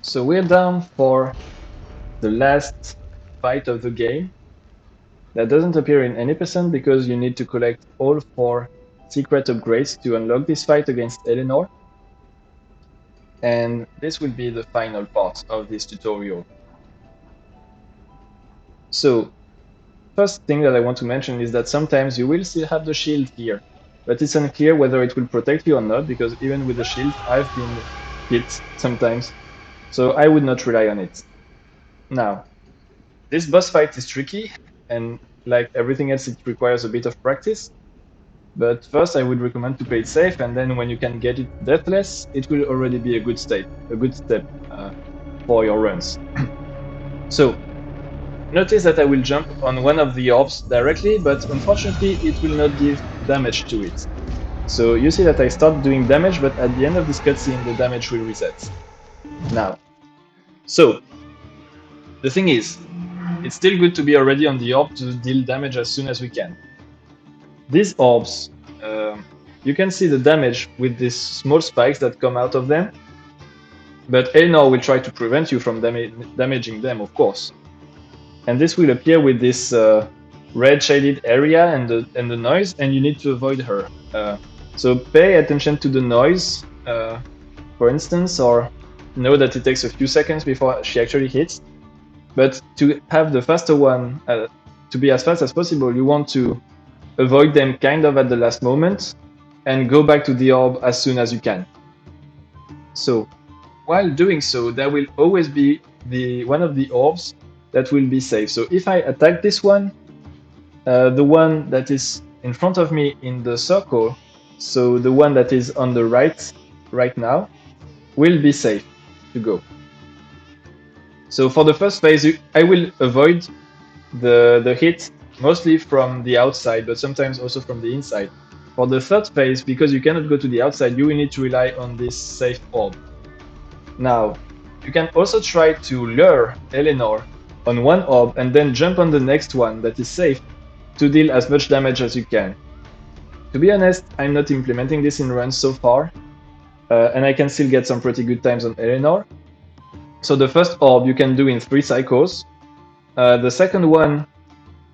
So we're down for the last fight of the game. That doesn't appear in any percent because you need to collect all 4 secret upgrades to unlock this fight against Elenor. And this will be the final part of this tutorial. So, first thing that I want to mention is that sometimes you will still have the shield here, but it's unclear whether it will protect you or not, because even with the shield, I've been hit sometimes, so I would not rely on it. Now, this boss fight is tricky, and like everything else, it requires a bit of practice. But first, I would recommend to play it safe, and then when you can get it deathless, it will already be a good step for your runs. So, notice that I will jump on one of the orbs directly, but unfortunately, it will not give damage to it. So you see that I start doing damage, but at the end of this cutscene, the damage will reset. Now, so the thing is, it's still good to be already on the orb to deal damage as soon as we can. These orbs, you can see the damage with these small spikes that come out of them, but Elenor will try to prevent you from damaging them, of course. And this will appear with this red shaded area and the noise, and you need to avoid her. So pay attention to the noise, for instance, or know that it takes a few seconds before she actually hits. But to have the faster one, to be as fast as possible, you want to avoid them kind of at the last moment and go back to the orb as soon as you can. So while doing so, there will always be one of the orbs that will be safe. So if I attack this one, the one that is in front of me in the circle, so the one that is on the right now, will be safe to go. So for the first phase, I will avoid the hit mostly from the outside, but sometimes also from the inside. For the third phase, because you cannot go to the outside, you will need to rely on this safe orb. Now, you can also try to lure Elenor on one orb and then jump on the next one that is safe to deal as much damage as you can. To be honest, I'm not implementing this in runs so far, and I can still get some pretty good times on Elenor. So the first orb you can do in 3 cycles. The second one,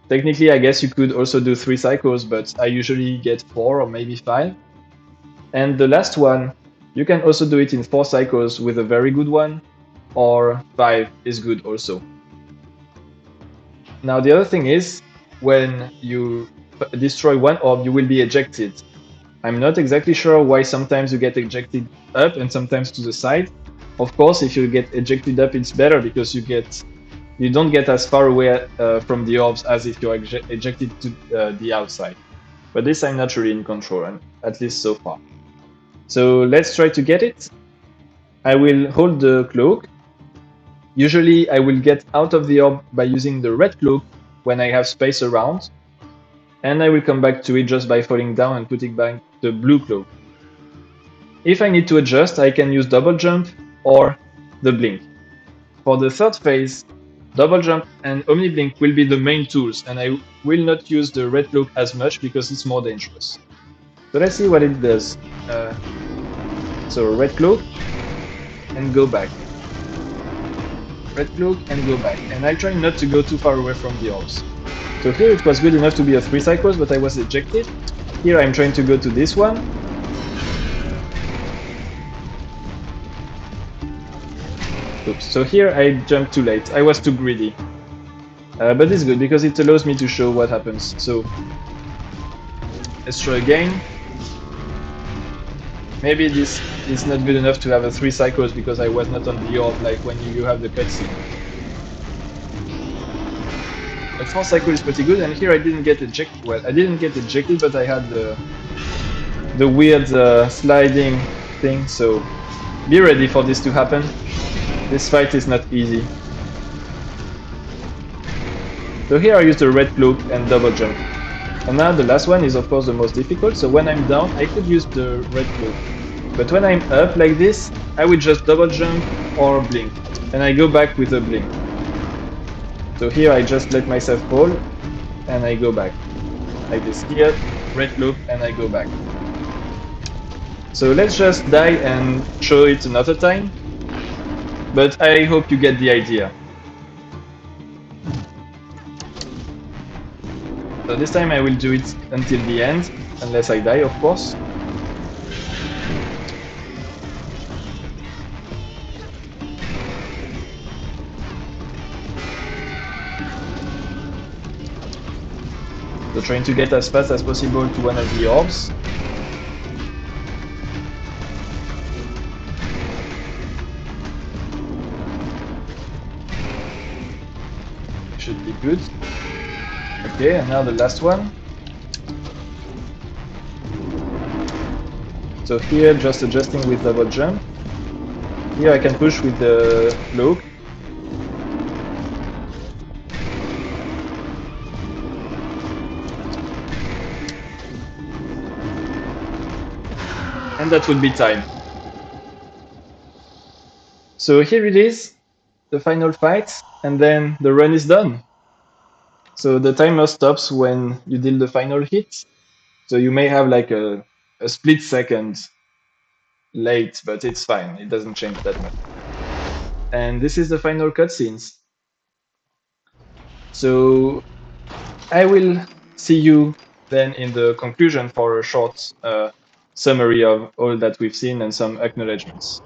technically I guess you could also do 3 cycles, but I usually get 4 or maybe 5. And the last one, you can also do it in 4 cycles with a very good one, or 5 is good also. Now the other thing is, when you destroy one orb, you will be ejected. I'm not exactly sure why sometimes you get ejected up and sometimes to the side. Of course, if you get ejected up, it's better because you don't get as far away from the orbs as if you're ejected to the outside. But this I'm not really in control, at least so far. So let's try to get it. I will hold the cloak. Usually I will get out of the orb by using the red cloak when I have space around. And I will come back to it just by falling down and putting back the blue cloak. If I need to adjust, I can use double jump or the blink. For the third phase, double jump and omni blink will be the main tools, and I will not use the red cloak as much because it's more dangerous. So let's see what it does. So red cloak and go back. Red cloak and go back. And I try not to go too far away from the orbs. So here it was good enough to be a 3 cycles, but I was ejected. Here I'm trying to go to this one. Oops, so here I jumped too late. I was too greedy. But it's good because it allows me to show what happens. So let's try again. Maybe this is not good enough to have a 3 cycles because I was not on the orb like when you have the cutscene. A 4 cycle is pretty good, and here I didn't get ejected. Well, I didn't get ejected, but I had the weird sliding thing, so be ready for this to happen. This fight is not easy. So here I use the red cloak and double jump. And now the last one is of course the most difficult, so when I'm down I could use the red cloak. But when I'm up like this, I will just double jump or blink. And I go back with a blink. So here I just let myself fall and I go back. Like this. Here, red cloak, and I go back. So let's just die and show it another time. But I hope you get the idea. So this time I will do it until the end, unless I die, of course. So trying to get as fast as possible to one of the orbs. Should be good. Okay, and now the last one. So here, just adjusting with double jump. Here I can push with the cloak. And that would be time. So here it is, the final fight, and then the run is done. So the timer stops when you deal the final hit. So you may have like a split second late, but it's fine. It doesn't change that much. And this is the final cutscenes. So I will see you then in the conclusion for a short summary of all that we've seen and some acknowledgements.